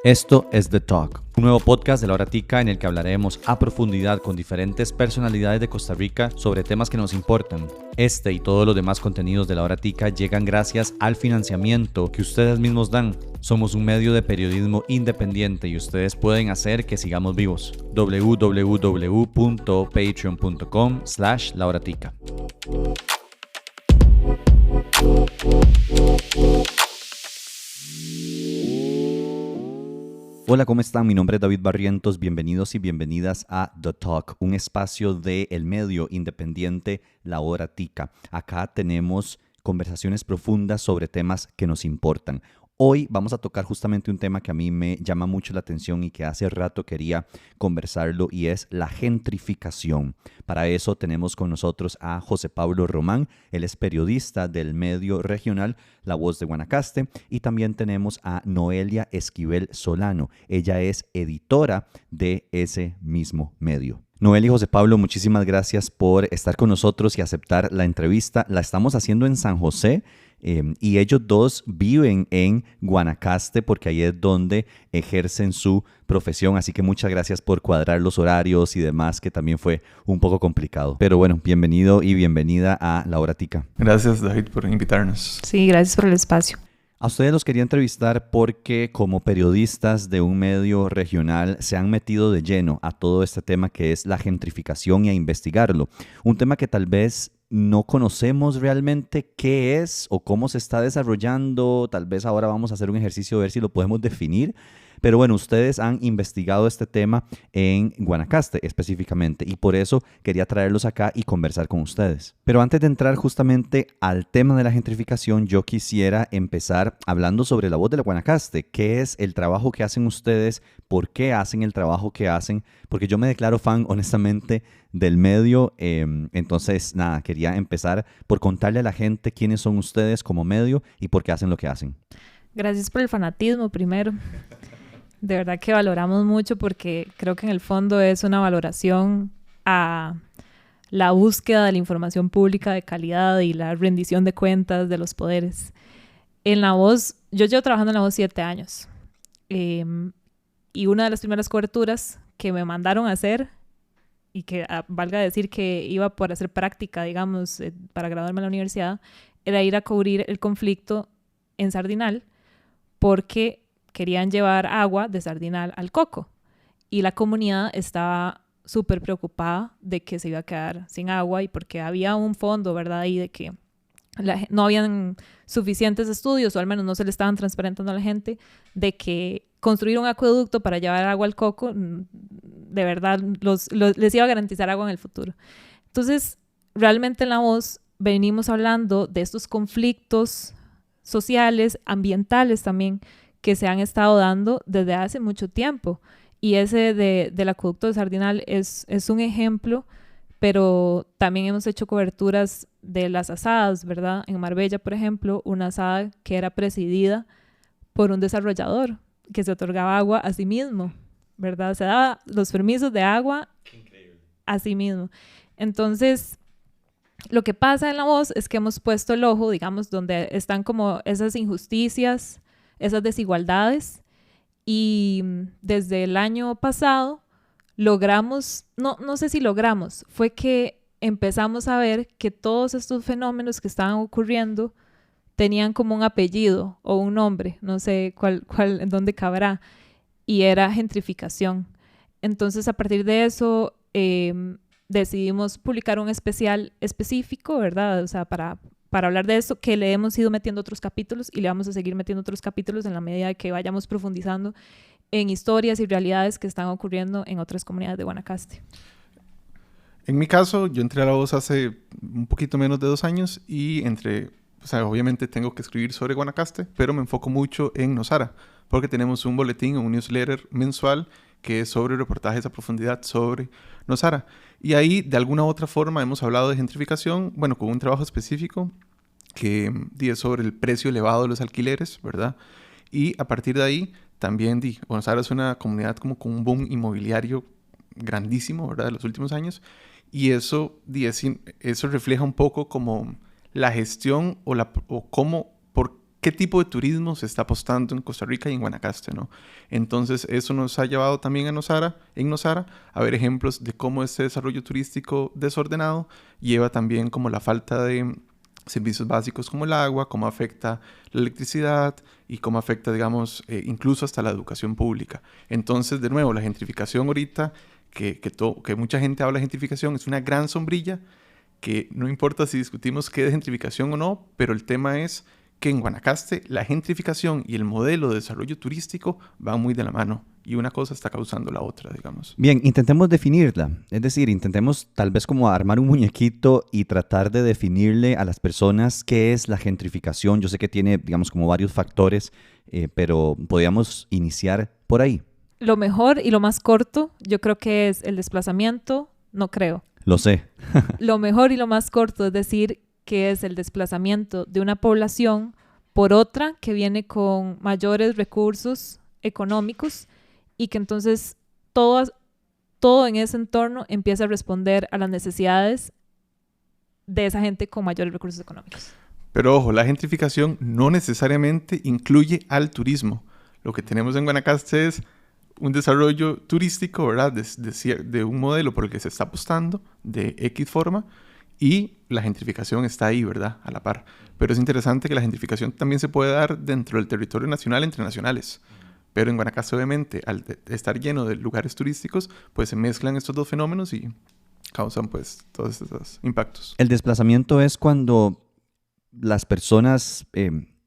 Esto es The Talk, un nuevo podcast de La Hora Tica en el que hablaremos a profundidad con diferentes personalidades de Costa Rica sobre temas que nos importan. Este y todos los demás contenidos de La Hora Tica llegan gracias al financiamiento que ustedes mismos dan. Somos un medio de periodismo independiente y ustedes pueden hacer que sigamos vivos. www.patreon.com/lahoratica. Hola, ¿cómo están? Mi nombre es David Barrientos. Bienvenidos y bienvenidas a The Talk, un espacio del medio independiente La Hora Tica. Acá tenemos conversaciones profundas sobre temas que nos importan. Hoy vamos a tocar justamente un tema que a mí me llama mucho la atención y que hace rato quería conversarlo, y es la gentrificación. Para eso tenemos con nosotros a José Pablo Román. Él es periodista del medio regional La Voz de Guanacaste, y también tenemos a Noelia Esquivel Solano. Ella es editora de ese mismo medio. Noelia y José Pablo, muchísimas gracias por estar con nosotros y aceptar la entrevista. La estamos haciendo en San José. Y ellos dos viven en Guanacaste porque ahí es donde ejercen su profesión, así que muchas gracias por cuadrar los horarios y demás, que también fue un poco complicado. Pero bueno, bienvenido y bienvenida a La Hora Tica. Gracias, David, por invitarnos. Sí, gracias por el espacio. A ustedes los quería entrevistar porque como periodistas de un medio regional se han metido de lleno a todo este tema que es la gentrificación y a investigarlo. Un tema que tal vez no conocemos realmente qué es o cómo se está desarrollando. Tal vez ahora vamos a hacer un ejercicio de ver si lo podemos definir. Pero bueno, ustedes han investigado este tema en Guanacaste específicamente y por eso quería traerlos acá y conversar con ustedes. Pero antes de entrar justamente al tema de la gentrificación, yo quisiera empezar hablando sobre La Voz de la Guanacaste. ¿Qué es el trabajo que hacen ustedes? ¿Por qué hacen el trabajo que hacen? Porque yo me declaro fan, honestamente, del medio. Entonces, nada, quería empezar por contarle a la gente quiénes son ustedes como medio y por qué hacen lo que hacen. Gracias por el fanatismo primero. De verdad que valoramos mucho porque creo que en el fondo es una valoración a la búsqueda de la información pública de calidad y la rendición de cuentas de los poderes. En La Voz, yo llevo trabajando en La Voz 7 años y una de las primeras coberturas que me mandaron a hacer, y que valga decir que iba por hacer práctica, digamos, para graduarme en la universidad, era ir a cubrir el conflicto en Sardinal porque querían llevar agua de Sardinal al Coco y la comunidad estaba súper preocupada de que se iba a quedar sin agua, y porque había un fondo, ¿verdad? Y de que no habían suficientes estudios, o al menos no se le estaban transparentando a la gente, de que construir un acueducto para llevar agua al Coco de verdad les iba a garantizar agua en el futuro. Entonces, realmente en La Voz venimos hablando de estos conflictos sociales, ambientales también, que se han estado dando desde hace mucho tiempo. Y ese del acueducto de Sardinal es un ejemplo, pero también hemos hecho coberturas de las asadas, ¿verdad? En Marbella, por ejemplo, una asada que era presidida por un desarrollador que se otorgaba agua a sí mismo, ¿verdad? Se daba los permisos de agua a sí mismo. Entonces, lo que pasa en La Voz es que hemos puesto el ojo, digamos, donde están como esas injusticias, esas desigualdades, y desde el año pasado logramos, no sé si logramos, fue que empezamos a ver que todos estos fenómenos que estaban ocurriendo tenían como un apellido o un nombre, no sé en dónde cabrá, y era gentrificación. Entonces, a partir de eso, decidimos publicar un especial específico, ¿verdad? O sea, para hablar de eso, que le hemos ido metiendo otros capítulos y le vamos a seguir metiendo otros capítulos en la medida de que vayamos profundizando en historias y realidades que están ocurriendo en otras comunidades de Guanacaste. En mi caso, yo entré a La Voz hace un poquito menos de 2 años y obviamente tengo que escribir sobre Guanacaste, pero me enfoco mucho en Nosara, porque tenemos un boletín, un newsletter mensual que es sobre reportajes a profundidad sobre Nosara. Y ahí, de alguna u otra forma, hemos hablado de gentrificación, con un trabajo específico que es sobre el precio elevado de los alquileres, ¿verdad? Y a partir de ahí, también Nosara es una comunidad como con un boom inmobiliario grandísimo, ¿verdad? De los últimos años. Y eso refleja un poco como la gestión o cómo, por qué tipo de turismo se está apostando en Costa Rica y en Guanacaste, ¿no? Entonces, eso nos ha llevado también en Nosara, a ver ejemplos de cómo este desarrollo turístico desordenado lleva también como la falta de servicios básicos como el agua, cómo afecta la electricidad y cómo afecta, digamos, incluso hasta la educación pública. Entonces, de nuevo, la gentrificación ahorita, que mucha gente habla de gentrificación, es una gran sombrilla que no importa si discutimos qué es gentrificación o no, pero el tema es que en Guanacaste la gentrificación y el modelo de desarrollo turístico van muy de la mano y una cosa está causando la otra, digamos. Bien, intentemos definirla, es decir, intentemos tal vez como armar un muñequito y tratar de definirle a las personas qué es la gentrificación. Yo sé que tiene, digamos, como varios factores, pero podríamos iniciar por ahí. Lo mejor y lo más corto, yo creo que es el desplazamiento, no creo. Lo sé. Lo mejor y lo más corto es decir que es el desplazamiento de una población por otra que viene con mayores recursos económicos y que entonces todo en ese entorno empieza a responder a las necesidades de esa gente con mayores recursos económicos. Pero ojo, la gentrificación no necesariamente incluye al turismo. Lo que tenemos en Guanacaste es un desarrollo turístico, ¿verdad? De un modelo por el que se está apostando de X forma y la gentrificación está ahí, ¿verdad? A la par. Pero es interesante que la gentrificación también se puede dar dentro del territorio nacional entre nacionales. Pero en Guanacaste, obviamente, al estar lleno de lugares turísticos, pues se mezclan estos dos fenómenos y causan pues todos estos impactos. El desplazamiento es cuando las personas...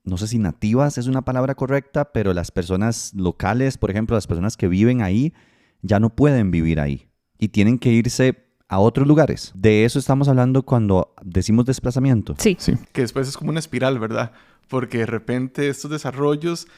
no sé si nativas es una palabra correcta, pero las personas locales, por ejemplo, las personas que viven ahí, ya no pueden vivir ahí y tienen que irse a otros lugares. De eso estamos hablando cuando decimos desplazamiento. Sí. Sí, que después es como una espiral, ¿verdad? Porque de repente estos desarrollos,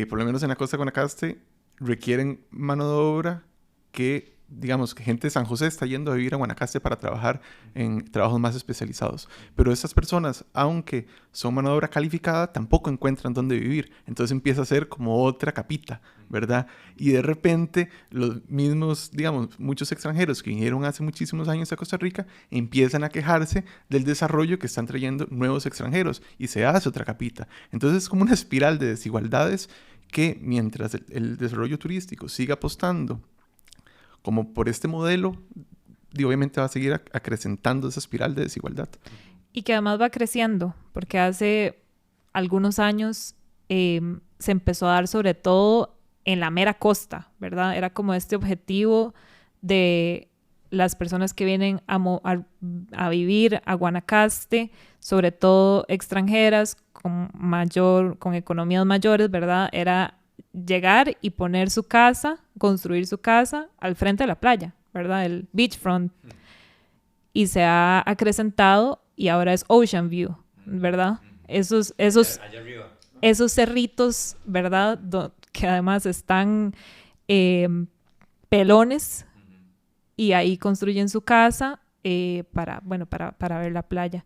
por lo menos en la costa de Guanacaste, requieren mano de obra que, digamos, que gente de San José está yendo a vivir a Guanacaste para trabajar en trabajos más especializados. Pero estas personas, aunque son mano de obra calificada, tampoco encuentran dónde vivir. Entonces empieza a ser como otra capita, ¿verdad? Y de repente los mismos, digamos, muchos extranjeros que vinieron hace muchísimos años a Costa Rica empiezan a quejarse del desarrollo que están trayendo nuevos extranjeros y se hace otra capita. Entonces es como una espiral de desigualdades que mientras el desarrollo turístico siga apostando como por este modelo, y obviamente va a seguir acrecentando esa espiral de desigualdad. Y que además va creciendo, porque hace algunos años se empezó a dar sobre todo en la mera costa, ¿verdad? Era como este objetivo de las personas que vienen a vivir a Guanacaste, sobre todo extranjeras, con economías mayores, ¿verdad? Era llegar y poner su casa, construir su casa al frente de la playa, ¿verdad? El beachfront. Y se ha acrecentado y ahora es Ocean View, ¿verdad? Esos cerritos, ¿verdad? Que además están pelones y ahí construyen su casa para ver la playa.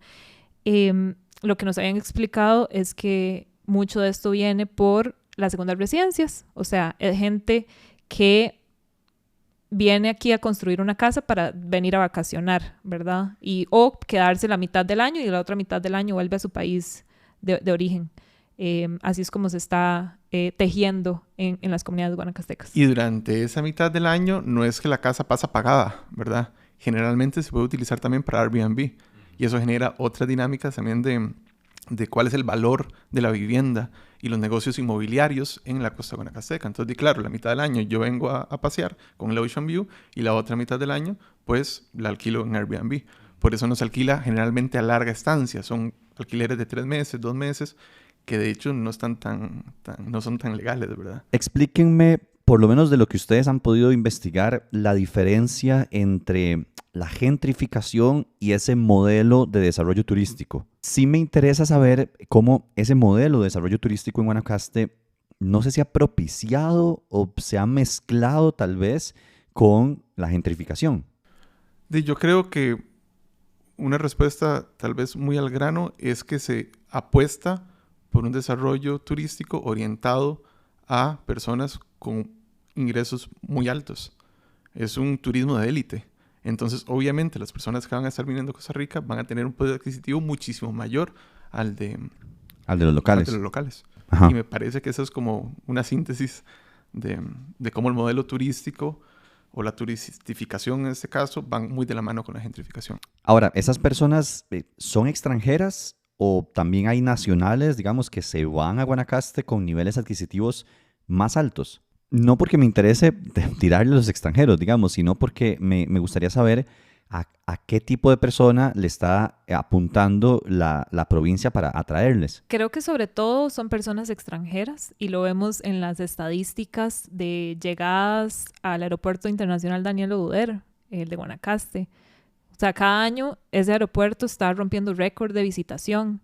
Lo que nos habían explicado es que mucho de esto viene por las segundas residencias, o sea, es gente que viene aquí a construir una casa para venir a vacacionar, ¿verdad? O quedarse la mitad del año y la otra mitad del año vuelve a su país de origen. Así es como se está tejiendo en las comunidades guanacastecas. Y durante esa mitad del año no es que la casa pasa pagada, ¿verdad? Generalmente se puede utilizar también para Airbnb y eso genera otras dinámicas también de cuál es el valor de la vivienda y los negocios inmobiliarios en la costa guanacasteca. Entonces, claro, la mitad del año yo vengo a pasear con el Ocean View y la otra mitad del año, pues, la alquilo en Airbnb. Por eso nos alquila generalmente a larga estancia. Son alquileres de 3 meses, 2 meses, que de hecho no son tan legales, ¿verdad? Explíquenme, por lo menos de lo que ustedes han podido investigar, la diferencia entre la gentrificación y ese modelo de desarrollo turístico. Sí me interesa saber cómo ese modelo de desarrollo turístico en Guanacaste no sé si ha propiciado o se ha mezclado tal vez con la gentrificación. Yo creo que una respuesta tal vez muy al grano es que se apuesta por un desarrollo turístico orientado a personas con ingresos muy altos. Es un turismo de élite. Entonces, obviamente, las personas que van a estar viniendo a Costa Rica van a tener un poder adquisitivo muchísimo mayor al de Al de los locales. Al de los locales. Ajá. Y me parece que eso es como una síntesis de cómo el modelo turístico o la turistificación en este caso van muy de la mano con la gentrificación. Ahora, ¿esas personas son extranjeras o también hay nacionales, digamos, que se van a Guanacaste con niveles adquisitivos más altos? No porque me interese tirarle a los extranjeros, digamos, sino porque me gustaría saber a qué tipo de persona le está apuntando la provincia para atraerles. Creo que sobre todo son personas extranjeras y lo vemos en las estadísticas de llegadas al Aeropuerto Internacional Daniel Oduber, el de Guanacaste. O sea, cada año ese aeropuerto está rompiendo récord de visitación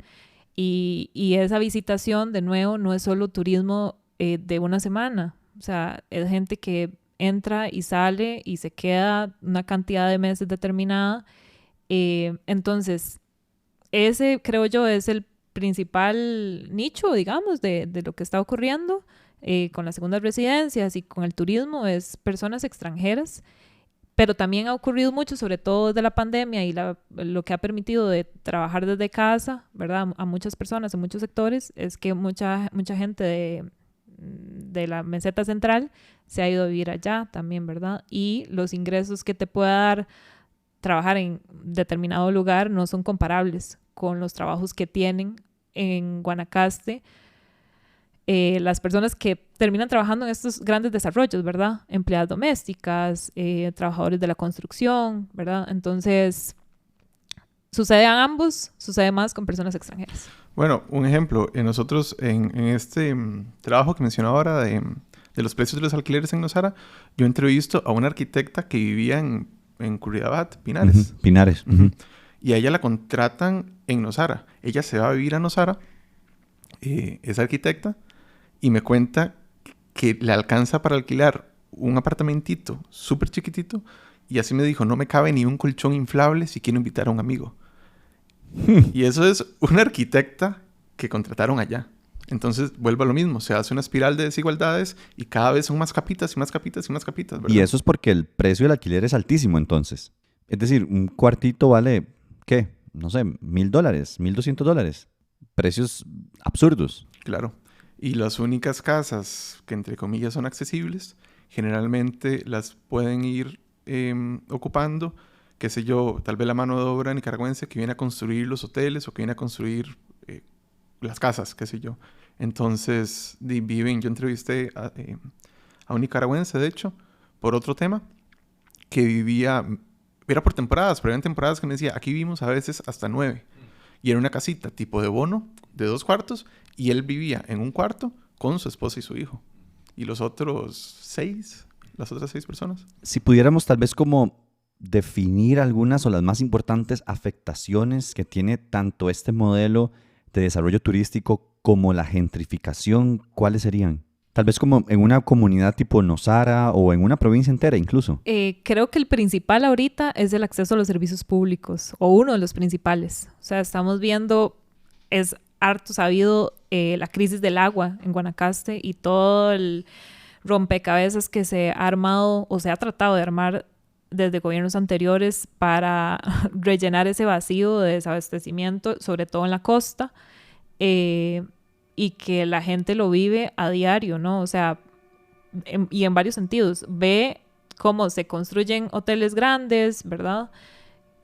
y esa visitación, de nuevo, no es solo turismo de una semana. O sea, es gente que entra y sale y se queda una cantidad de meses determinada. Entonces, ese creo yo es el principal nicho, digamos, de lo que está ocurriendo con las segundas residencias y con el turismo, es personas extranjeras. Pero también ha ocurrido mucho, sobre todo desde la pandemia y lo que ha permitido de trabajar desde casa, ¿verdad? A muchas personas en muchos sectores, es que mucha gente de la meseta central se ha ido a vivir allá también, ¿verdad? Y los ingresos que te pueda dar trabajar en determinado lugar no son comparables con los trabajos que tienen en Guanacaste las personas que terminan trabajando en estos grandes desarrollos, ¿verdad? Empleadas domésticas, trabajadores de la construcción, ¿verdad? Entonces, sucede a ambos, sucede más con personas extranjeras. Bueno, un ejemplo, nosotros en este trabajo que mencionaba ahora de los precios de los alquileres en Nosara, yo entrevisto a una arquitecta que vivía en Curridabat, Pinares. Uh-huh. Pinares. Uh-huh. Y a ella la contratan en Nosara. Ella se va a vivir a Nosara, es arquitecta, y me cuenta que le alcanza para alquilar un apartamentito súper chiquitito, y así me dijo, no me cabe ni un colchón inflable si quiero invitar a un amigo. Y eso es una arquitecta que contrataron allá. Entonces, vuelvo a lo mismo. Se hace una espiral de desigualdades y cada vez son más capitas y más capitas y más capitas, ¿verdad? Y eso es porque el precio del alquiler es altísimo, entonces. Es decir, un cuartito vale, ¿qué? No sé, $1,000, $1,200. Precios absurdos. Claro. Y las únicas casas que, entre comillas, son accesibles, generalmente las pueden ir ocupando, qué sé yo, tal vez la mano de obra nicaragüense que viene a construir los hoteles o que viene a construir las casas, qué sé yo. Entonces, viven, yo entrevisté a un nicaragüense, de hecho, por otro tema, que vivía, era por temporadas, pero eran temporadas que me decía, aquí vivimos a veces hasta 9. Y era una casita tipo de bono, de 2 cuartos, y él vivía en un cuarto con su esposa y su hijo. Y los otros 6, las otras 6 personas. Si pudiéramos tal vez como definir algunas o las más importantes afectaciones que tiene tanto este modelo de desarrollo turístico como la gentrificación, ¿cuáles serían? Tal vez como en una comunidad tipo Nosara o en una provincia entera incluso. Creo que el principal ahorita es el acceso a los servicios públicos, o uno de los principales. O sea, estamos viendo, es harto sabido la crisis del agua en Guanacaste y todo el rompecabezas que se ha armado o se ha tratado de armar desde gobiernos anteriores para rellenar ese vacío de desabastecimiento, sobre todo en la costa, y que la gente lo vive a diario, ¿no? O sea, y en varios sentidos. Ve cómo se construyen hoteles grandes, ¿verdad?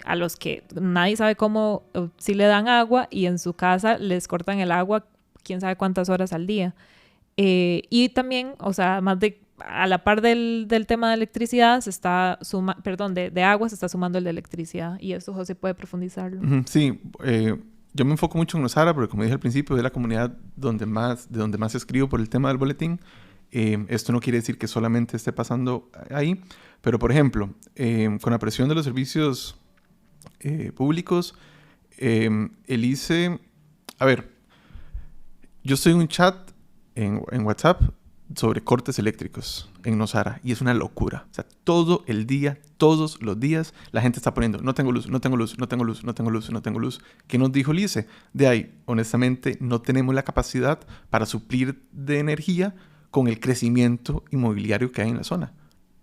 A los que nadie sabe cómo, si le dan agua, y en su casa les cortan el agua quién sabe cuántas horas al día. Y también, o sea, más de a la par del tema de electricidad, se está de agua se está sumando el de electricidad. Y eso, José, puede profundizarlo. Sí, yo me enfoco mucho en Nosara, porque como dije al principio, es la comunidad de donde más escribo por el tema del boletín. Esto no quiere decir que solamente esté pasando ahí, pero por ejemplo, con la presión de los servicios públicos, el ICE... A ver, yo estoy en un chat en WhatsApp sobre cortes eléctricos en Nosara y es una locura. O sea, todo el día, todos los días, la gente está poniendo no tengo luz, no tengo luz, no tengo luz, no tengo luz, no tengo luz. ¿Qué nos dijo el ICE? De ahí, honestamente, no tenemos la capacidad para suplir de energía con el crecimiento inmobiliario que hay en la zona.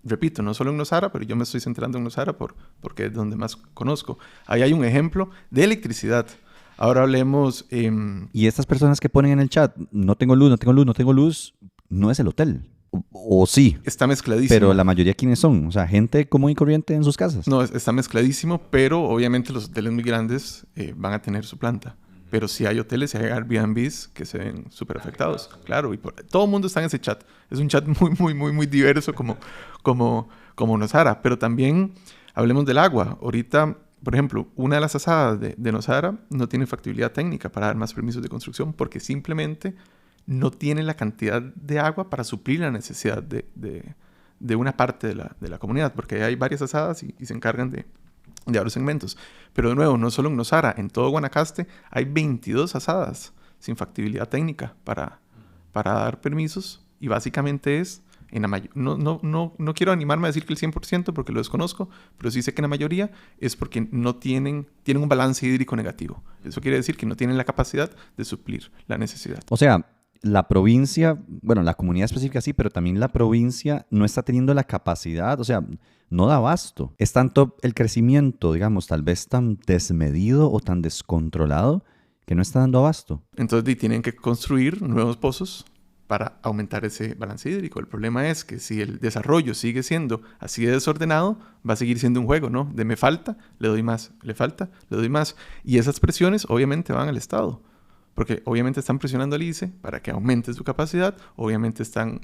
Repito, no solo en Nosara, pero yo me estoy centrando en Nosara porque es donde más conozco. Ahí hay un ejemplo de electricidad. Ahora hablemos... Y estas personas que ponen en el chat, no tengo luz, no tengo luz, no tengo luz, no es el hotel. O sí. Está mezcladísimo. Pero la mayoría, ¿quiénes son? O sea, gente común y corriente en sus casas. No, está mezcladísimo, pero obviamente los hoteles muy grandes van a tener su planta. Pero sí hay hoteles y hay Airbnbs que se ven súper afectados. Claro, y todo el mundo está en ese chat. Es un chat muy diverso como Nosara. Pero también hablemos del agua. Ahorita, por ejemplo, una de las asadas de Nosara no tiene factibilidad técnica para dar más permisos de construcción porque simplemente no tiene la cantidad de agua para suplir la necesidad de una parte de la comunidad. Porque hay varias asadas y se encargan de varios segmentos. Pero de nuevo, no solo en Nosara, en todo Guanacaste hay 22 asadas sin factibilidad técnica para dar permisos y básicamente es, no quiero animarme a decir que el 100% porque lo desconozco, pero sí sé que la mayoría es porque tienen un balance hídrico negativo. Eso quiere decir que no tienen la capacidad de suplir la necesidad. O sea, la provincia, bueno, la comunidad específica sí, pero también la provincia no está teniendo la capacidad, o sea, no da abasto. Es tanto el crecimiento, digamos, tal vez tan desmedido o tan descontrolado que no está dando abasto. Entonces tienen que construir nuevos pozos para aumentar ese balance hídrico. El problema es que si el desarrollo sigue siendo así de desordenado, va a seguir siendo un juego, ¿no? De me falta, le doy más, le falta, le doy más. Y esas presiones obviamente van al Estado. Porque obviamente están presionando al ICE para que aumente su capacidad, obviamente están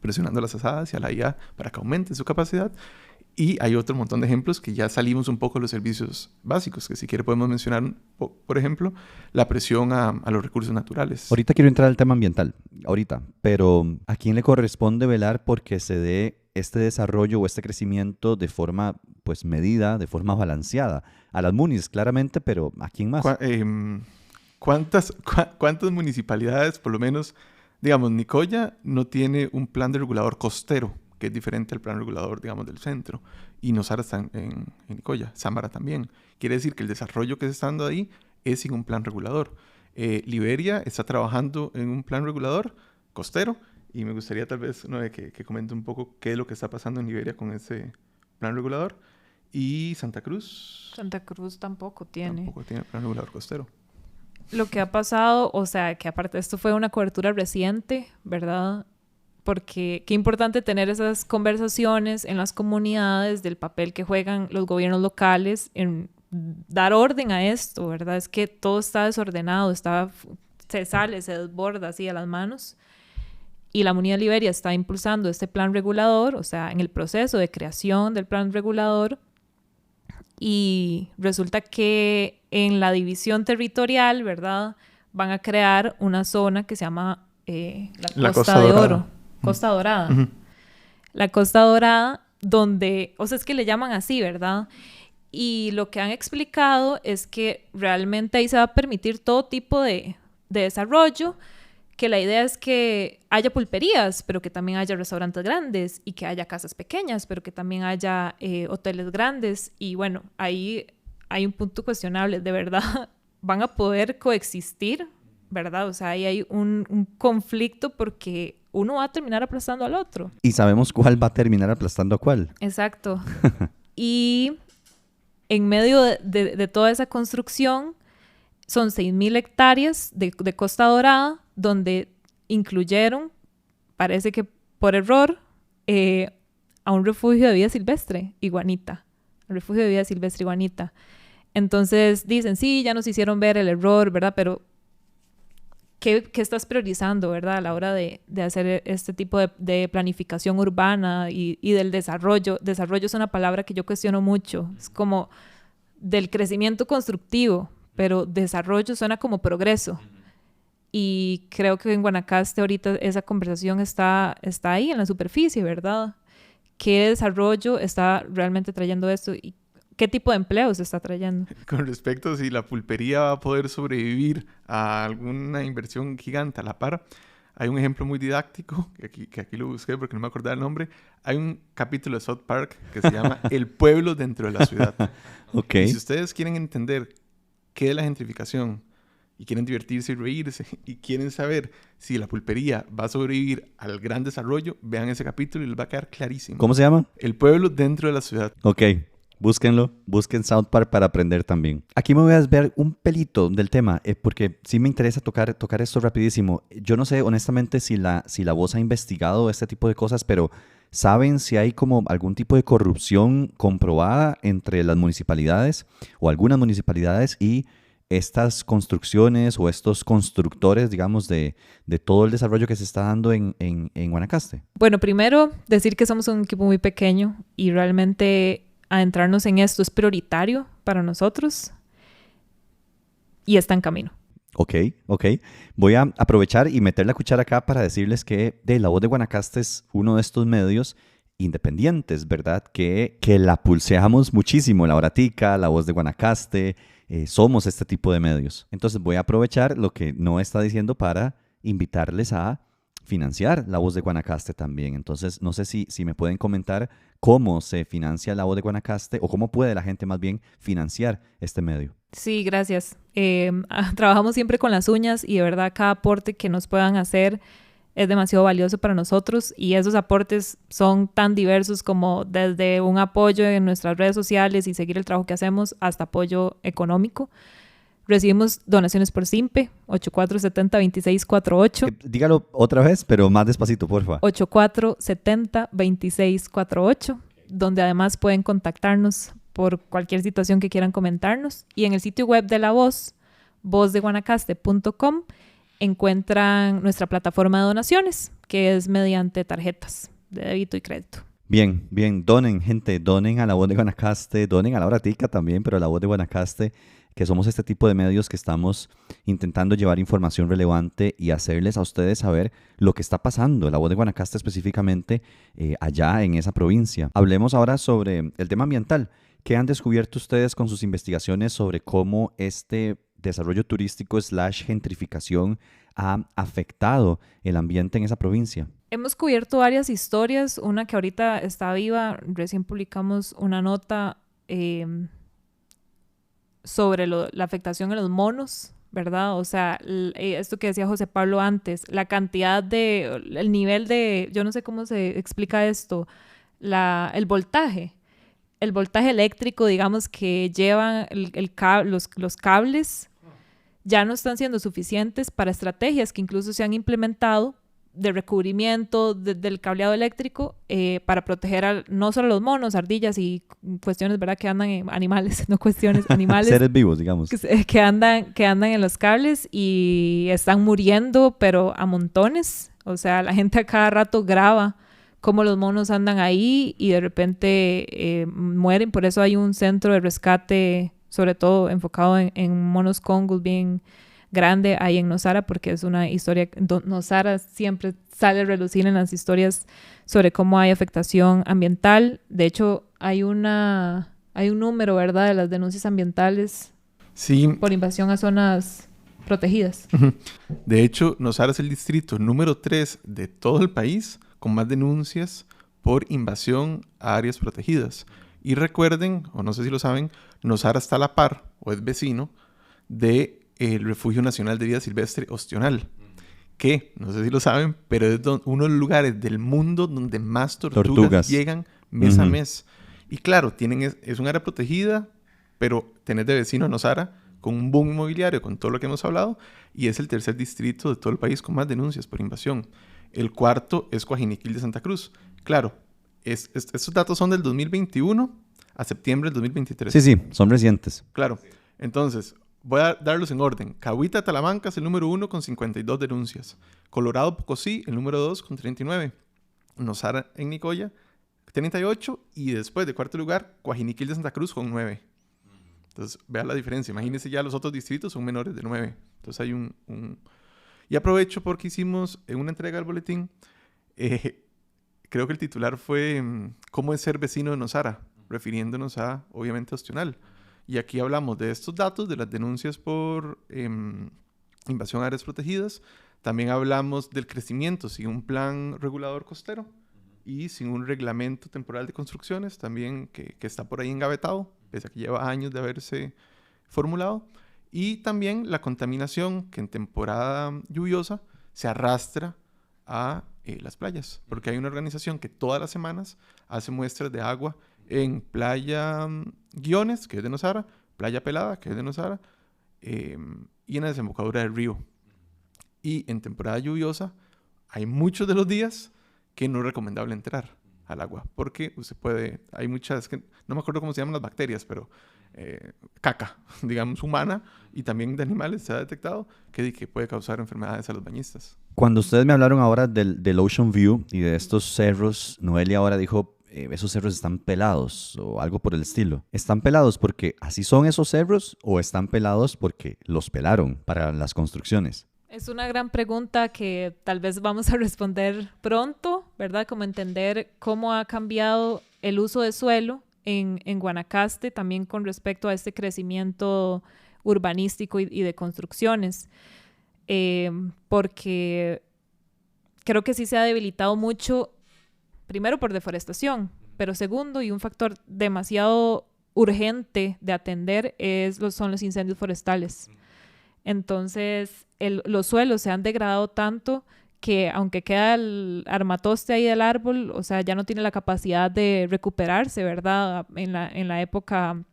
presionando a las asadas y a la IA para que aumente su capacidad. Y hay otro montón de ejemplos que ya salimos un poco de los servicios básicos, que si quiere podemos mencionar, por ejemplo, la presión a los recursos naturales. Ahorita quiero entrar al tema ambiental, pero ¿a quién le corresponde velar porque se dé este desarrollo o este crecimiento de forma pues medida, de forma balanceada? A las munis, claramente, pero ¿a quién más? ¿Cuántas municipalidades, por lo menos, digamos, Nicoya no tiene un plan de regulador costero, que es diferente al plan regulador, digamos, del centro? Y Nosara está en Nicoya, Sámara también. Quiere decir que el desarrollo que se está dando ahí es sin un plan regulador. Liberia está trabajando en un plan regulador costero y me gustaría tal vez que comente un poco qué es lo que está pasando en Liberia con ese plan regulador. Y Santa Cruz tampoco tiene. Tampoco tiene plan regulador costero. Lo que ha pasado, o sea, que aparte esto fue una cobertura reciente, ¿verdad? Porque qué importante tener esas conversaciones en las comunidades del papel que juegan los gobiernos locales en dar orden a esto, ¿verdad? Es que todo está desordenado, se desborda así a las manos. Y la Munidad Liberia está impulsando este plan regulador, o sea, en el proceso de creación del plan regulador. Y resulta que en la división territorial, ¿verdad? Van a crear una zona que se llama la Costa de Dorada. Oro. Costa Dorada. Uh-huh. La Costa Dorada, donde, o sea, es que le llaman así, ¿verdad? Y lo que han explicado es que realmente ahí se va a permitir todo tipo de desarrollo, que la idea es que haya pulperías, pero que también haya restaurantes grandes y que haya casas pequeñas, pero que también haya hoteles grandes. Y bueno, ahí hay un punto cuestionable. De verdad, van a poder coexistir, ¿verdad? O sea, ahí hay un conflicto porque uno va a terminar aplastando al otro. Y sabemos cuál va a terminar aplastando a cuál. Exacto. Y en medio de toda esa construcción, son 6,000 hectáreas de Costa Dorada, donde incluyeron, parece que por error, a un refugio de vida silvestre, Iguanita. El refugio de vida silvestre, Iguanita. Entonces dicen, sí, ya nos hicieron ver el error, ¿verdad? Pero, ¿qué estás priorizando, verdad? A la hora de hacer este tipo de planificación urbana y del desarrollo. Desarrollo es una palabra que yo cuestiono mucho. Es como del crecimiento constructivo, pero desarrollo suena como progreso. Y creo que en Guanacaste ahorita esa conversación está ahí en la superficie, ¿verdad? ¿Qué desarrollo está realmente trayendo esto? ¿Y qué tipo de empleo se está trayendo? Con respecto a si la pulpería va a poder sobrevivir a alguna inversión gigante a la par, hay un ejemplo muy didáctico, que aquí lo busqué porque no me acordaba el nombre. Hay un capítulo de South Park que se llama El pueblo dentro de la ciudad. Okay. Y si ustedes quieren entender qué es la gentrificación y quieren divertirse y reírse y quieren saber si la pulpería va a sobrevivir al gran desarrollo, vean ese capítulo y les va a quedar clarísimo. ¿Cómo se llama? El pueblo dentro de la ciudad. Ok, Búsquenlo, busquen South Park para aprender también. Aquí me voy a desviar un pelito del tema, porque sí me interesa tocar esto rapidísimo. Yo no sé honestamente si la voz ha investigado este tipo de cosas, pero ¿saben si hay como algún tipo de corrupción comprobada entre las municipalidades o algunas municipalidades y estas construcciones o estos constructores, digamos, de todo el desarrollo que se está dando en Guanacaste? Bueno, primero decir que somos un equipo muy pequeño y realmente adentrarnos en esto es prioritario para nosotros y está en camino. Ok. Voy a aprovechar y meter la cuchara acá para decirles que La Voz de Guanacaste es uno de estos medios independientes, ¿verdad? Que la pulseamos muchísimo, La Horatica, La Voz de Guanacaste, somos este tipo de medios. Entonces voy a aprovechar lo que no está diciendo para invitarles a financiar La Voz de Guanacaste también. Entonces no sé si me pueden comentar cómo se financia La Voz de Guanacaste o cómo puede la gente más bien financiar este medio. Sí, gracias. Trabajamos siempre con las uñas y de verdad cada aporte que nos puedan hacer es demasiado valioso para nosotros y esos aportes son tan diversos como desde un apoyo en nuestras redes sociales y seguir el trabajo que hacemos hasta apoyo económico. Recibimos donaciones por SIMPE, 8470-2648. Dígalo otra vez, pero más despacito, porfa. 8470-2648, donde además pueden contactarnos por cualquier situación que quieran comentarnos. Y en el sitio web de La Voz, vozdeguanacaste.com, encuentran nuestra plataforma de donaciones, que es mediante tarjetas de débito y crédito. Bien, donen, gente, donen a La Voz de Guanacaste, donen a La Horatica también, pero a La Voz de Guanacaste, que somos este tipo de medios que estamos intentando llevar información relevante y hacerles a ustedes saber lo que está pasando, La Voz de Guanacaste específicamente allá en esa provincia. Hablemos ahora sobre el tema ambiental. ¿Qué han descubierto ustedes con sus investigaciones sobre cómo este desarrollo turístico / gentrificación ha afectado el ambiente en esa provincia? Hemos cubierto varias historias, una que ahorita está viva, recién publicamos una nota sobre la afectación en los monos, ¿verdad? O sea, esto que decía José Pablo antes, la cantidad el nivel de, yo no sé cómo se explica esto, el voltaje eléctrico, digamos, que llevan los cables ya no están siendo suficientes para estrategias que incluso se han implementado de recubrimiento del cableado eléctrico para proteger no solo los monos, ardillas y cuestiones, ¿verdad? Que andan en animales, no cuestiones, animales. Seres vivos, digamos. Que andan en los cables y están muriendo, pero a montones. O sea, la gente a cada rato graba cómo los monos andan ahí y de repente mueren. Por eso hay un centro de rescate, sobre todo enfocado en monos congos bien grande ahí en Nosara, porque es una historia, Nosara siempre sale a relucir en las historias sobre cómo hay afectación ambiental. De hecho, hay un número, ¿verdad?, de las denuncias ambientales por invasión a zonas protegidas. De hecho, Nosara es el distrito número 3 de todo el país con más denuncias por invasión a áreas protegidas. Y recuerden, o no sé si lo saben, Nosara está a la par, o es vecino, de el Refugio Nacional de Vida Silvestre Ostional, que, no sé si lo saben, pero es uno de los lugares del mundo donde más tortugas llegan mes a mes. Y claro, es un área protegida, pero tenés de vecino a Nosara, con un boom inmobiliario, con todo lo que hemos hablado, y es el tercer distrito de todo el país con más denuncias por invasión. El cuarto es Coajiniquil de Santa Cruz. Claro, estos datos son del 2021 a septiembre del 2023. Sí, son recientes. Claro. Entonces, voy a darlos en orden. Cahuita, Talamanca es el número 1 con 52 denuncias. Colorado, Pocosí, el número 2 con 39. Nosara en Nicoya, 38. Y después, de cuarto lugar, Coajiniquil de Santa Cruz con 9. Entonces, vean la diferencia. Imagínense ya los otros distritos son menores de 9. Entonces, hay un... Y aprovecho porque hicimos en una entrega del boletín, creo que el titular fue ¿Cómo es ser vecino de Nosara? Refiriéndonos a, obviamente, Ostional. Y aquí hablamos de estos datos, de las denuncias por invasión a áreas protegidas. También hablamos del crecimiento sin un plan regulador costero y sin un reglamento temporal de construcciones, también que está por ahí engavetado, pese a que lleva años de haberse formulado. Y también la contaminación que en temporada lluviosa se arrastra a las playas, porque hay una organización que todas las semanas hace muestras de agua en Playa Guiones, que es de Nosara, Playa Pelada, que es de Nosara, y en la desembocadura del río. Y en temporada lluviosa hay muchos de los días que no es recomendable entrar al agua, porque usted puede, hay muchas, que no me acuerdo cómo se llaman las bacterias, pero caca, digamos, humana y también de animales se ha detectado que puede causar enfermedades a los bañistas. Cuando ustedes me hablaron ahora del Ocean View y de estos cerros, Noelia ahora dijo, esos cerros están pelados o algo por el estilo. ¿Están pelados porque así son esos cerros o están pelados porque los pelaron para las construcciones? Es una gran pregunta que tal vez vamos a responder pronto, ¿verdad? Como entender cómo ha cambiado el uso de suelo en Guanacaste, también con respecto a este crecimiento urbanístico y de construcciones. Porque creo que sí se ha debilitado mucho, primero por deforestación, pero segundo, y un factor demasiado urgente de atender, son los incendios forestales. Entonces, los suelos se han degradado tanto que aunque queda el armatoste ahí del árbol, o sea, ya no tiene la capacidad de recuperarse, ¿verdad? En la época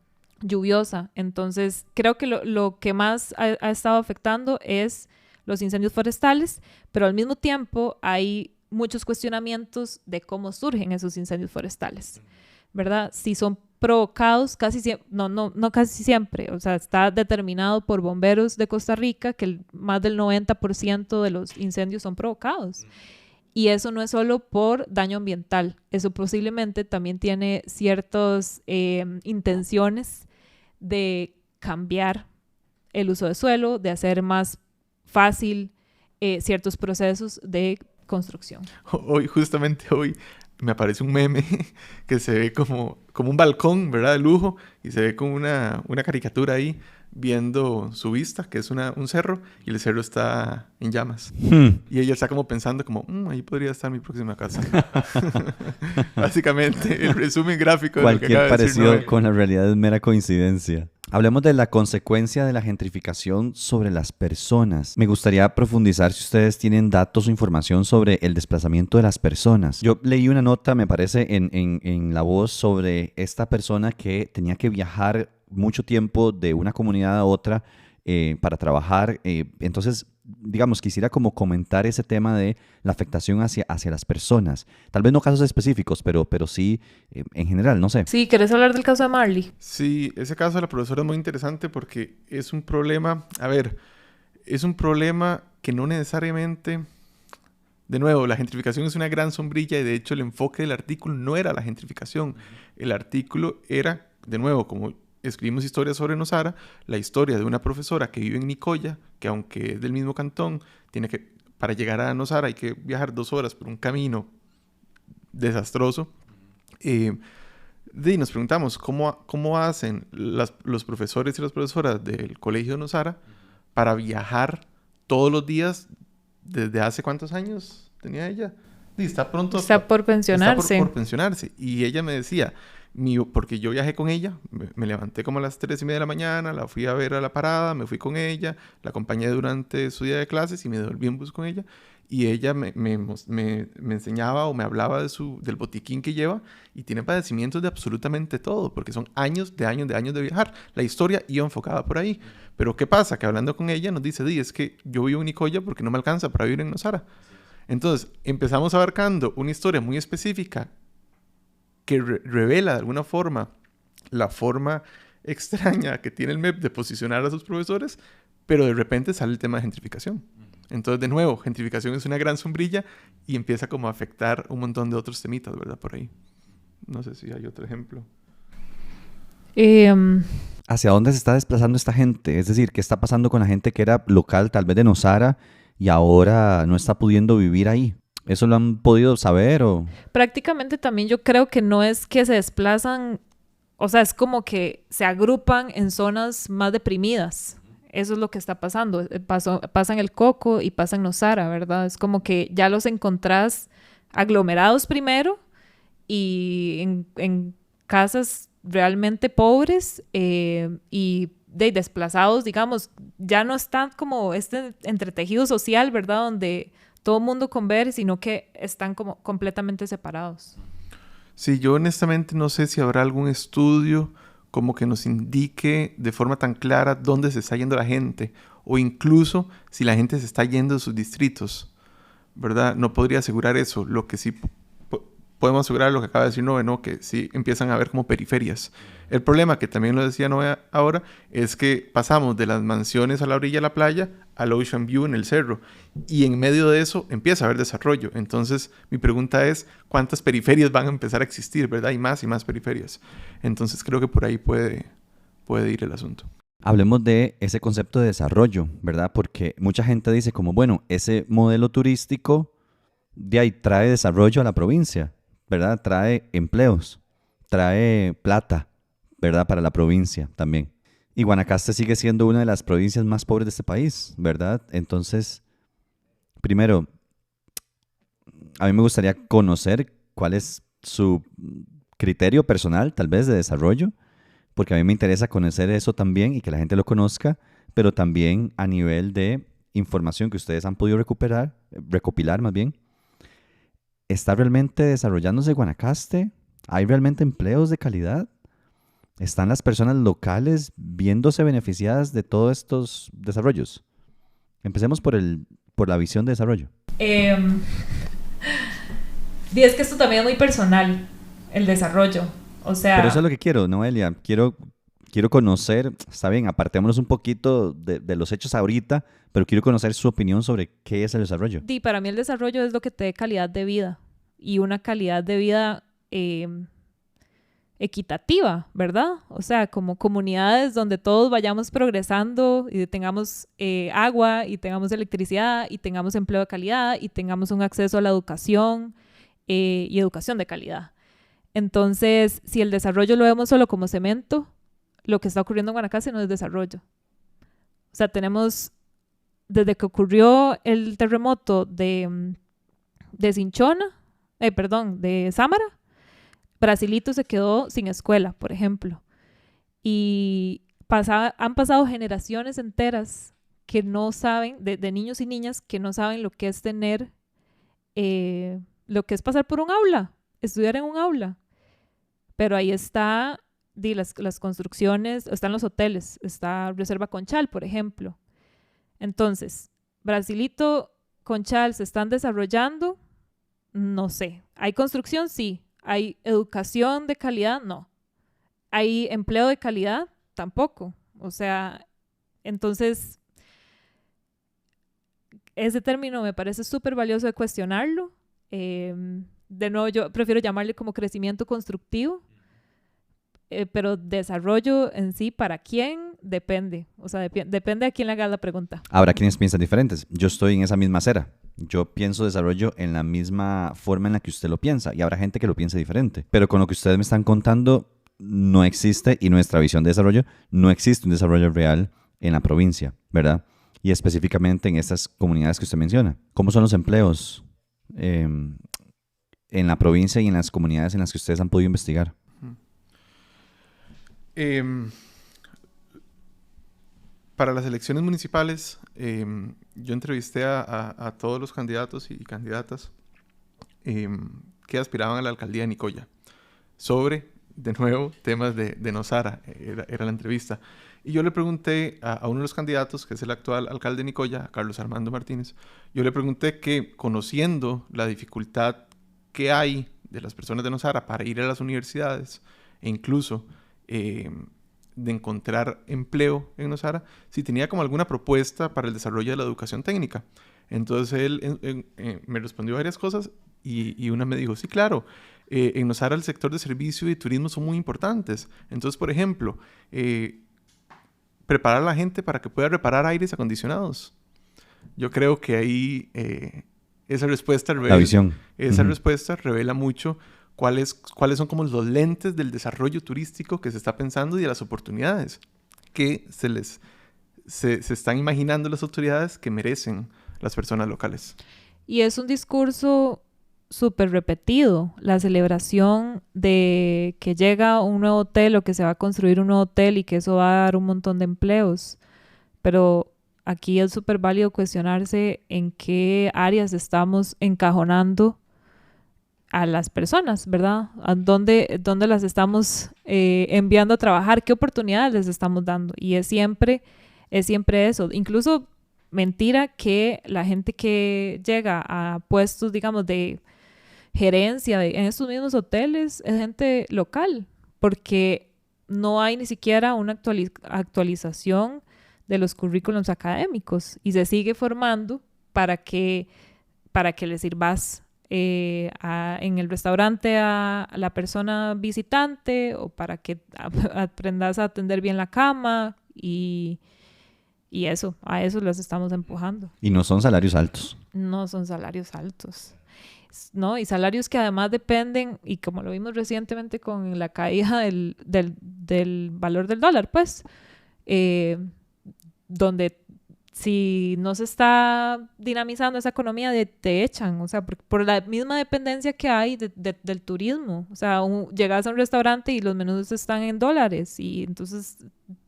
lluviosa. Entonces, creo que lo que más ha estado afectando es los incendios forestales, pero al mismo tiempo hay muchos cuestionamientos de cómo surgen esos incendios forestales, ¿verdad? Si son provocados casi siempre, no casi siempre, o sea, está determinado por bomberos de Costa Rica que más del 90% de los incendios son provocados. Y eso no es solo por daño ambiental, eso posiblemente también tiene ciertas intenciones de cambiar el uso de suelo, de hacer más fácil ciertos procesos de construcción. Justamente hoy me aparece un meme que se ve como un balcón, ¿verdad? De lujo, y se ve como una caricatura ahí viendo su vista, que es un cerro, y el cerro está en llamas. Y ella está como pensando como, ahí podría estar mi próxima casa. Básicamente, el resumen gráfico de lo que acaba de decir parecido Noel. con la realidad es mera coincidencia. Hablemos de la consecuencia de la gentrificación sobre las personas. Me gustaría profundizar si ustedes tienen datos o información sobre el desplazamiento de las personas. Yo leí una nota, me parece, en La Voz sobre esta persona que tenía que viajar mucho tiempo de una comunidad a otra para trabajar. Entonces, digamos, quisiera como comentar ese tema de la afectación hacia las personas. Tal vez no casos específicos, pero sí en general, no sé. Sí, ¿querés hablar del caso de Marley? Sí, ese caso de la profesora es muy interesante porque es un problema, es un problema que no necesariamente, de nuevo, la gentrificación es una gran sombrilla y de hecho el enfoque del artículo no era la gentrificación. El artículo era, de nuevo, como escribimos historias sobre Nosara, la historia de una profesora que vive en Nicoya, que aunque es del mismo cantón, para llegar a Nosara hay que viajar 2 horas por un camino desastroso. Y nos preguntamos cómo hacen los profesores y las profesoras del colegio de Nosara para viajar todos los días desde hace ¿cuántos años tenía ella? Está por pensionarse. Está por pensionarse. Y ella me decía, porque yo viajé con ella, me levanté como a las 3:30 de la mañana, la fui a ver a la parada, me fui con ella, la acompañé durante su día de clases y me devolví en bus con ella. Y ella me enseñaba o me hablaba del botiquín que lleva y tiene padecimientos de absolutamente todo, porque son años de viajar. La historia iba enfocada por ahí. Pero ¿qué pasa? Que hablando con ella nos dice, es que yo vivo en Nicoya porque no me alcanza para vivir en Nosara. Entonces empezamos abarcando una historia muy específica que revela de alguna forma la forma extraña que tiene el MEP de posicionar a sus profesores, pero de repente sale el tema de gentrificación. Entonces, de nuevo, gentrificación es una gran sombrilla y empieza como a afectar un montón de otros temitas, ¿verdad? Por ahí. No sé si hay otro ejemplo. ¿Hacia dónde se está desplazando esta gente? Es decir, ¿qué está pasando con la gente que era local, tal vez de Nosara, y ahora no está pudiendo vivir ahí? ¿Eso lo han podido saber o...? Prácticamente también yo creo que no es que se desplazan, o sea, es como que se agrupan en zonas más deprimidas. Eso es lo que está pasando. Pasa en el Coco y pasa en Nosara, ¿verdad? Es como que ya los encontrás aglomerados primero y en casas realmente pobres y desplazados, digamos. Ya no están como este entretejido social, ¿verdad? Donde todo el mundo converge, sino que están como completamente separados. Sí, yo honestamente no sé si habrá algún estudio como que nos indique de forma tan clara dónde se está yendo la gente o incluso si la gente se está yendo de sus distritos, ¿verdad? No podría asegurar eso. Lo que sí podemos asegurar, lo que acaba de decir Noé, ¿no? Que sí empiezan a ver como periferias. El problema, que también lo decía Noé ahora, es que pasamos de las mansiones a la orilla de la playa al Ocean View en el cerro. Y en medio de eso empieza a haber desarrollo. Entonces, mi pregunta es, ¿cuántas periferias van a empezar a existir, verdad? Y más periferias. Entonces, creo que por ahí puede ir el asunto. Hablemos de ese concepto de desarrollo, ¿verdad? Porque mucha gente dice como, bueno, ese modelo turístico de ahí trae desarrollo a la provincia, ¿verdad? Trae empleos, trae plata, ¿verdad? Para la provincia también. Y Guanacaste sigue siendo una de las provincias más pobres de este país, ¿verdad? Entonces, primero, a mí me gustaría conocer cuál es su criterio personal, tal vez, de desarrollo, porque a mí me interesa conocer eso también y que la gente lo conozca, pero también a nivel de información que ustedes han podido recopilar más bien. ¿Está realmente desarrollándose Guanacaste? ¿Hay realmente empleos de calidad? ¿Están las personas locales viéndose beneficiadas de todos estos desarrollos? Empecemos por la visión de desarrollo. Es que esto también es muy personal, el desarrollo. O sea... Pero eso es lo que quiero, Noelia. Quiero conocer, está bien, apartémonos un poquito de los hechos ahorita, pero quiero conocer su opinión sobre qué es el desarrollo. Para mí el desarrollo es lo que te dé calidad de vida y una calidad de vida equitativa, ¿verdad? O sea, como comunidades donde todos vayamos progresando y tengamos agua y tengamos electricidad y tengamos empleo de calidad y tengamos un acceso a la educación y educación de calidad. Entonces, si el desarrollo lo vemos solo como cemento, lo que está ocurriendo en Guanacaste no es desarrollo. O sea, tenemos, desde que ocurrió el terremoto de Cinchona, de Sámara, Brasilito se quedó sin escuela, por ejemplo. Y han pasado generaciones enteras que no saben, de niños y niñas, que no saben lo que es tener, lo que es pasar por un aula, estudiar en un aula. Pero ahí está las construcciones, están los hoteles, está Reserva Conchal, por ejemplo. Entonces, Brasilito, Conchal se están desarrollando, no sé. ¿Hay construcción? Sí. ¿Hay educación de calidad? No. ¿Hay empleo de calidad? Tampoco. O sea, entonces, ese término me parece súper valioso de cuestionarlo. De nuevo, yo prefiero llamarle como crecimiento constructivo, pero desarrollo en sí, ¿para quién? Depende. O sea, depende a quién le haga la pregunta. Habrá quienes piensan diferentes. Yo estoy en esa misma acera. Yo pienso desarrollo en la misma forma en la que usted lo piensa y habrá gente que lo piense diferente. Pero con lo que ustedes me están contando, no existe, y nuestra visión de desarrollo, no existe un desarrollo real en la provincia, ¿verdad? Y específicamente en estas comunidades que usted menciona. ¿Cómo son los empleos en la provincia y en las comunidades en las que ustedes han podido investigar? Para las elecciones municipales, yo entrevisté a todos los candidatos y candidatas que aspiraban a la alcaldía de Nicoya sobre, de nuevo, temas de Nosara, era la entrevista. Y yo le pregunté a uno de los candidatos, que es el actual alcalde de Nicoya, Carlos Armando Martínez, yo le pregunté que, conociendo la dificultad que hay de las personas de Nosara para ir a las universidades e incluso de encontrar empleo en Nosara, si tenía como alguna propuesta para el desarrollo de la educación técnica. Entonces él me respondió varias cosas y una me dijo, sí, claro, en Nosara el sector de servicio y turismo son muy importantes. Entonces, por ejemplo, preparar a la gente para que pueda reparar aires acondicionados. Yo creo que ahí esa respuesta revela mucho cuáles son como los lentes del desarrollo turístico que se está pensando y de las oportunidades que se están imaginando las autoridades que merecen las personas locales. Y es un discurso súper repetido, la celebración de que llega un nuevo hotel o que se va a construir un nuevo hotel y que eso va a dar un montón de empleos. Pero aquí es súper válido cuestionarse en qué áreas estamos encajonando a las personas, ¿verdad? ¿A dónde las estamos enviando a trabajar? ¿Qué oportunidades les estamos dando? Y es siempre eso. Incluso mentira que la gente que llega a puestos, digamos, de gerencia en estos mismos hoteles es gente local, porque no hay ni siquiera una actualización de los currículums académicos y se sigue formando para que le sirvas en el restaurante a la persona visitante o para que aprendas a atender bien la cama y a eso los estamos empujando. Y no son salarios altos. No son salarios altos, ¿no? Y salarios que además dependen, y como lo vimos recientemente con la caída del valor del dólar, pues, donde si no se está dinamizando esa economía, te echan, o sea, por la misma dependencia que hay del turismo. O sea, llegas a un restaurante y los menús están en dólares y entonces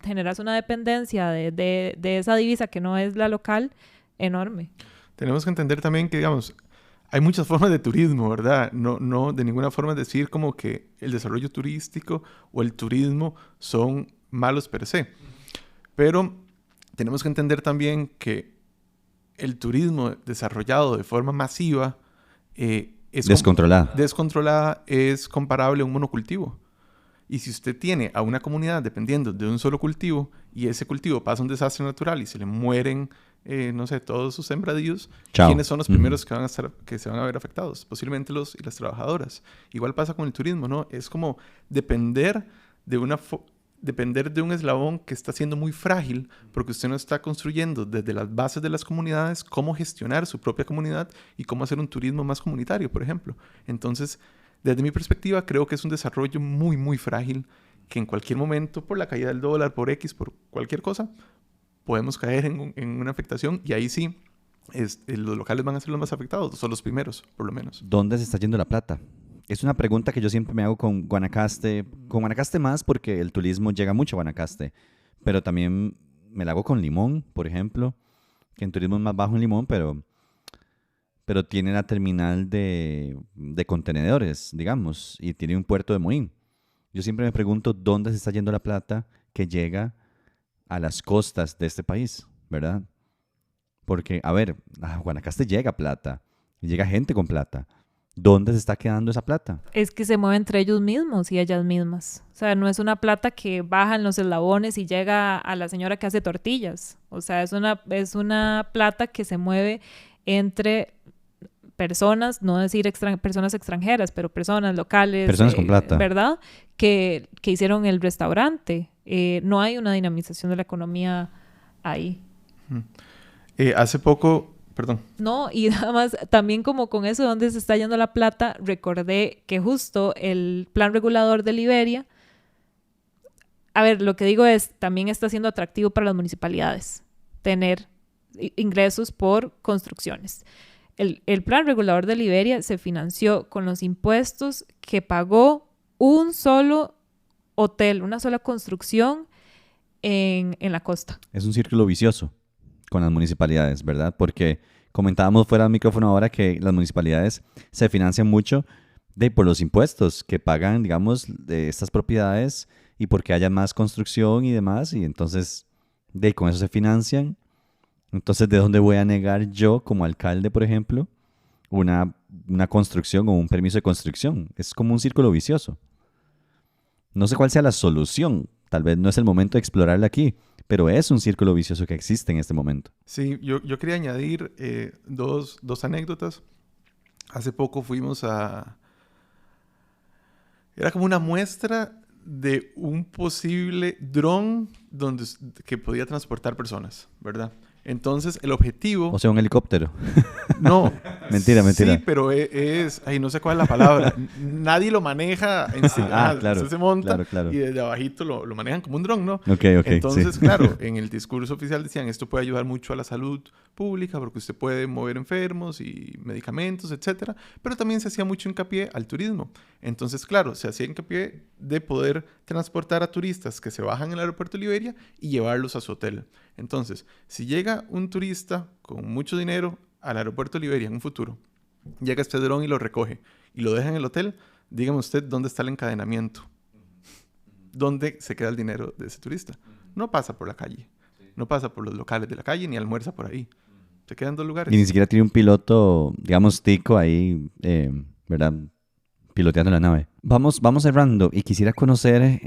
generas una dependencia de esa divisa que no es la local enorme. Tenemos que entender también que, digamos, hay muchas formas de turismo, ¿verdad? No de ninguna forma decir como que el desarrollo turístico o el turismo son malos per se. Pero tenemos que entender también que el turismo desarrollado de forma masiva es descontrolada es comparable a un monocultivo. Y si usted tiene a una comunidad dependiendo de un solo cultivo y ese cultivo pasa un desastre natural y se le mueren, no sé, todos sus sembradíos, ¿quiénes son los primeros que se van a ver afectados? Posiblemente los y las trabajadoras. Igual pasa con el turismo, ¿no? Es como depender de un eslabón que está siendo muy frágil porque usted no está construyendo desde las bases de las comunidades cómo gestionar su propia comunidad y cómo hacer un turismo más comunitario, por ejemplo. Entonces, desde mi perspectiva, creo que es un desarrollo muy, muy frágil que en cualquier momento, por la caída del dólar, por X, por cualquier cosa, podemos caer en una afectación y ahí sí, los locales van a ser los más afectados, son los primeros, por lo menos. ¿Dónde se está yendo la plata? Es una pregunta que yo siempre me hago con Guanacaste. Con Guanacaste más porque el turismo llega mucho a Guanacaste. Pero también me la hago con Limón, por ejemplo. Que en turismo es más bajo en Limón, pero tiene la terminal de contenedores, digamos. Y tiene un puerto de Moín. Yo siempre me pregunto dónde se está yendo la plata que llega a las costas de este país, ¿verdad? Porque, a ver, a Guanacaste llega plata. Y llega gente con plata. ¿Dónde se está quedando esa plata? Es que se mueve entre ellos mismos y ellas mismas. O sea, no es una plata que baja en los eslabones y llega a la señora que hace tortillas. O sea, es una plata que se mueve entre personas, no decir personas extranjeras, pero personas locales. Personas con plata. ¿Verdad? Que hicieron el restaurante. No hay una dinamización de la economía ahí. Hace poco... Perdón. No, y nada más, también como con eso de dónde se está yendo la plata, recordé que justo el plan regulador de Liberia, a ver, lo que digo es, también está siendo atractivo para las municipalidades tener ingresos por construcciones. El plan regulador de Liberia se financió con los impuestos que pagó un solo hotel, una sola construcción en la costa. Es un círculo vicioso con las municipalidades, ¿verdad? Porque comentábamos fuera del micrófono ahora que las municipalidades se financian mucho por los impuestos que pagan, digamos, de estas propiedades y porque haya más construcción y demás, y entonces con eso se financian. Entonces, ¿de dónde voy a negar yo como alcalde, por ejemplo, una construcción o un permiso de construcción? Es como un círculo vicioso. No sé cuál sea la solución. Tal vez no es el momento de explorarla aquí, pero es un círculo vicioso que existe en este momento. Sí, yo quería añadir dos anécdotas. Hace poco fuimos a... Era como una muestra de un posible dron que podía transportar personas, ¿verdad? Entonces, el objetivo... O sea, un helicóptero. No. Mentira. Sí, pero es... Ay, no sé cuál es la palabra. Nadie lo maneja en sí. Claro. Se monta Claro. y desde abajito lo manejan como un dron, ¿no? Ok. Entonces, sí. claro, en el discurso oficial decían, esto puede ayudar mucho a la salud pública porque usted puede mover enfermos y medicamentos, etcétera. Pero también se hacía mucho hincapié al turismo. Entonces, claro, se hacía hincapié de poder transportar a turistas que se bajan en el aeropuerto de Liberia y llevarlos a su hotel. Entonces, si llega un turista con mucho dinero al aeropuerto de Liberia en un futuro, llega este dron y lo recoge y lo deja en el hotel, dígame usted dónde está el encadenamiento. ¿Dónde se queda el dinero de ese turista? No pasa por la calle. No pasa por los locales de la calle ni almuerza por ahí. Se quedan 2 lugares. Y ni siquiera tiene un piloto, digamos, tico ahí, ¿verdad? Piloteando la nave. Vamos cerrando y quisiera conocer,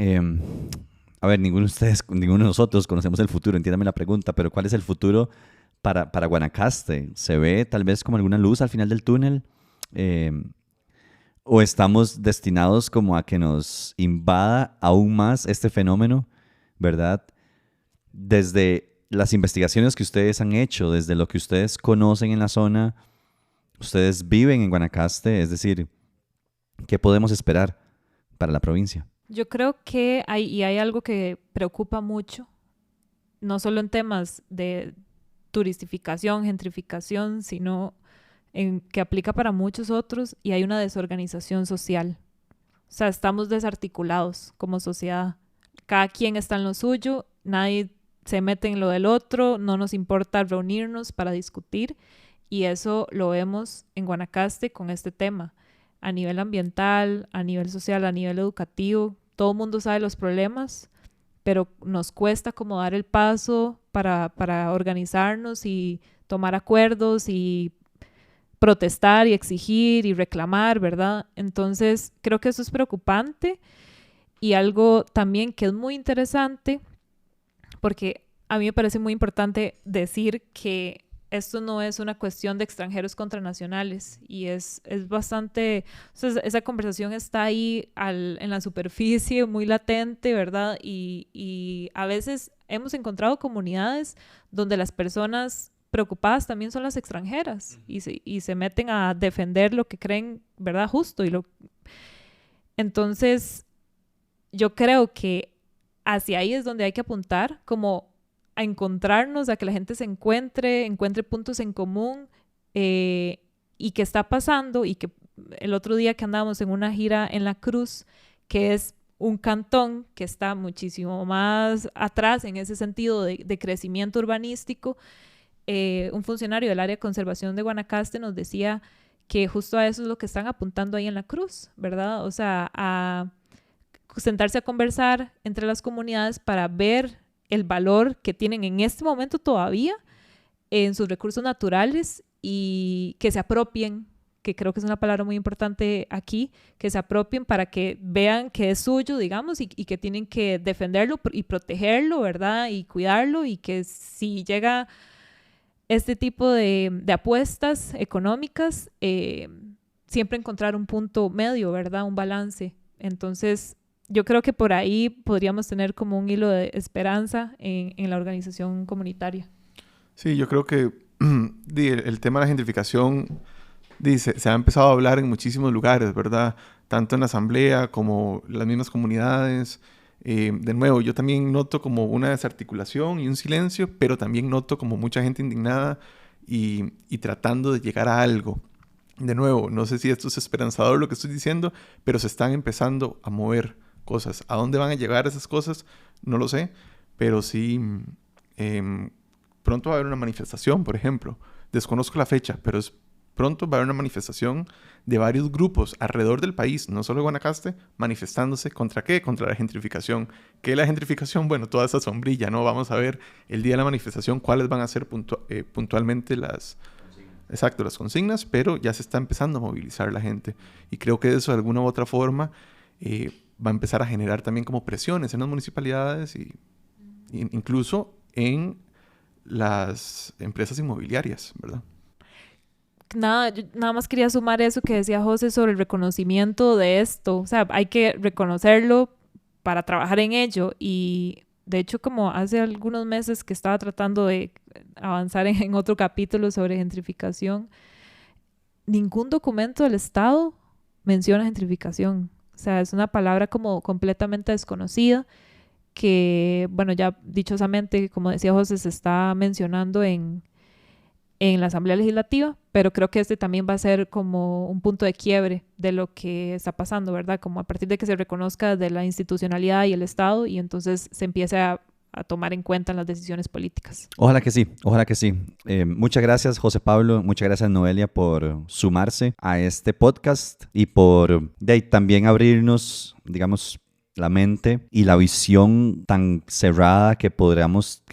a ver, ninguno de nosotros conocemos el futuro, entiéndame la pregunta, pero ¿cuál es el futuro para Guanacaste? ¿Se ve tal vez como alguna luz al final del túnel? ¿O estamos destinados como a que nos invada aún más este fenómeno, ¿verdad? Desde las investigaciones que ustedes han hecho, desde lo que ustedes conocen en la zona, ustedes viven en Guanacaste, es decir, ¿qué podemos esperar para la provincia? Yo creo que hay algo que preocupa mucho, no solo en temas de turistificación, gentrificación, sino que aplica para muchos otros, y hay una desorganización social. O sea, estamos desarticulados como sociedad. Cada quien está en lo suyo, nadie se mete en lo del otro, no nos importa reunirnos para discutir, y eso lo vemos en Guanacaste con este tema. A nivel ambiental, a nivel social, a nivel educativo, todo el mundo sabe los problemas, pero nos cuesta como dar el paso para organizarnos y tomar acuerdos y protestar y exigir y reclamar, ¿verdad? Entonces, creo que eso es preocupante, y algo también que es muy interesante, porque a mí me parece muy importante decir que esto no es una cuestión de extranjeros contra nacionales, y es bastante, o sea, esa conversación está ahí en la superficie, muy latente, ¿verdad? Y a veces hemos encontrado comunidades donde las personas preocupadas también son las extranjeras, y se meten a defender lo que creen, ¿verdad? Justo. Entonces, yo creo que hacia ahí es donde hay que apuntar, como a encontrarnos, a que la gente se encuentre puntos en común, y que está pasando, y que el otro día que andábamos en una gira en La Cruz, que es un cantón que está muchísimo más atrás en ese sentido de crecimiento urbanístico, un funcionario del área de conservación de Guanacaste nos decía que justo a eso es lo que están apuntando ahí en La Cruz, ¿verdad? O sea, a sentarse a conversar entre las comunidades para ver el valor que tienen en este momento todavía en sus recursos naturales, y que se apropien, que creo que es una palabra muy importante aquí, que se apropien para que vean que es suyo, digamos, y que tienen que defenderlo y protegerlo, ¿verdad? Y cuidarlo, y que si llega este tipo de apuestas económicas, siempre encontrar un punto medio, ¿verdad? Un balance. Entonces, yo creo que por ahí podríamos tener como un hilo de esperanza en la organización comunitaria. Sí, yo creo que el tema de la gentrificación se ha empezado a hablar en muchísimos lugares, ¿verdad? Tanto en la asamblea como las mismas comunidades. De nuevo, yo también noto como una desarticulación y un silencio, pero también noto como mucha gente indignada y tratando de llegar a algo. De nuevo, no sé si esto es esperanzador lo que estoy diciendo, pero se están empezando a mover cosas. ¿A dónde van a llegar esas cosas? No lo sé, pero sí, pronto va a haber una manifestación, por ejemplo. Desconozco la fecha, pero pronto va a haber una manifestación de varios grupos alrededor del país, no solo de Guanacaste, manifestándose ¿contra qué? Contra la gentrificación. ¿Qué es la gentrificación? Bueno, toda esa sombrilla, ¿no? Vamos a ver el día de la manifestación cuáles van a ser puntualmente las consignas, pero ya se está empezando a movilizar la gente. Y creo que eso de alguna u otra forma va a empezar a generar también como presiones en las municipalidades y incluso en las empresas inmobiliarias, ¿verdad? Nada más quería sumar eso que decía José sobre el reconocimiento de esto. O sea, hay que reconocerlo para trabajar en ello. Y de hecho, como hace algunos meses que estaba tratando de avanzar en otro capítulo sobre gentrificación, ningún documento del Estado menciona gentrificación. O sea, es una palabra como completamente desconocida que, bueno, ya dichosamente, como decía José, se está mencionando en la Asamblea Legislativa, pero creo que este también va a ser como un punto de quiebre de lo que está pasando, ¿verdad? Como a partir de que se reconozca de la institucionalidad y el Estado, y entonces se empiece a tomar en cuenta en las decisiones políticas. Ojalá que sí, ojalá que sí. Muchas gracias, José Pablo, muchas gracias, Noelia, por sumarse a este podcast y por también abrirnos, digamos, la mente y la visión tan cerrada que podríamos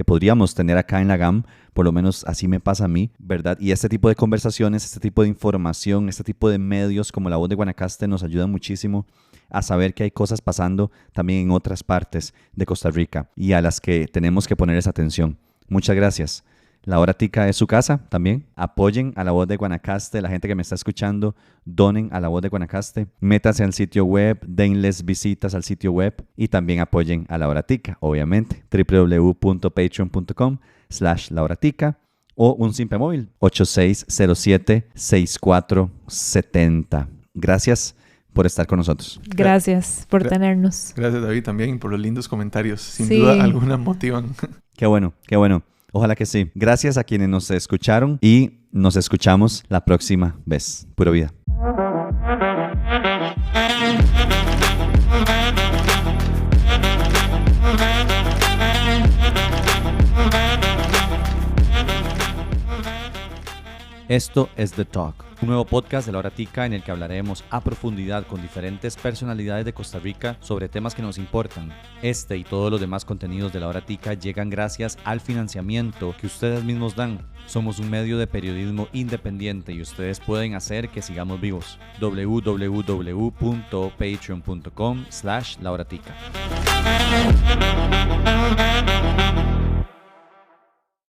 tener acá en la GAM. Por lo menos así me pasa a mí, ¿verdad? Y este tipo de conversaciones, este tipo de información, este tipo de medios como La Voz de Guanacaste nos ayudan muchísimo a saber que hay cosas pasando también en otras partes de Costa Rica y a las que tenemos que poner esa atención. Muchas gracias. La Hora Tica es su casa también. Apoyen a La Voz de Guanacaste. La gente que me está escuchando, donen a La Voz de Guanacaste. Métanse al sitio web, denles visitas al sitio web y también apoyen a La Hora Tica, obviamente. www.patreon.com/La Hora Tica o un simple móvil 8607-6470. Gracias por estar con nosotros. Gracias por tenernos. Gracias, David, también por los lindos comentarios. Sin Sí. duda alguna motivan. Qué bueno, qué bueno. Ojalá que sí. Gracias a quienes nos escucharon y nos escuchamos la próxima vez. Pura vida. Esto es The Talk, un nuevo podcast de La Hora Tica en el que hablaremos a profundidad con diferentes personalidades de Costa Rica sobre temas que nos importan. Este y todos los demás contenidos de La Hora Tica llegan gracias al financiamiento que ustedes mismos dan. Somos un medio de periodismo independiente y ustedes pueden hacer que sigamos vivos. www.patreon.com/lahoratica.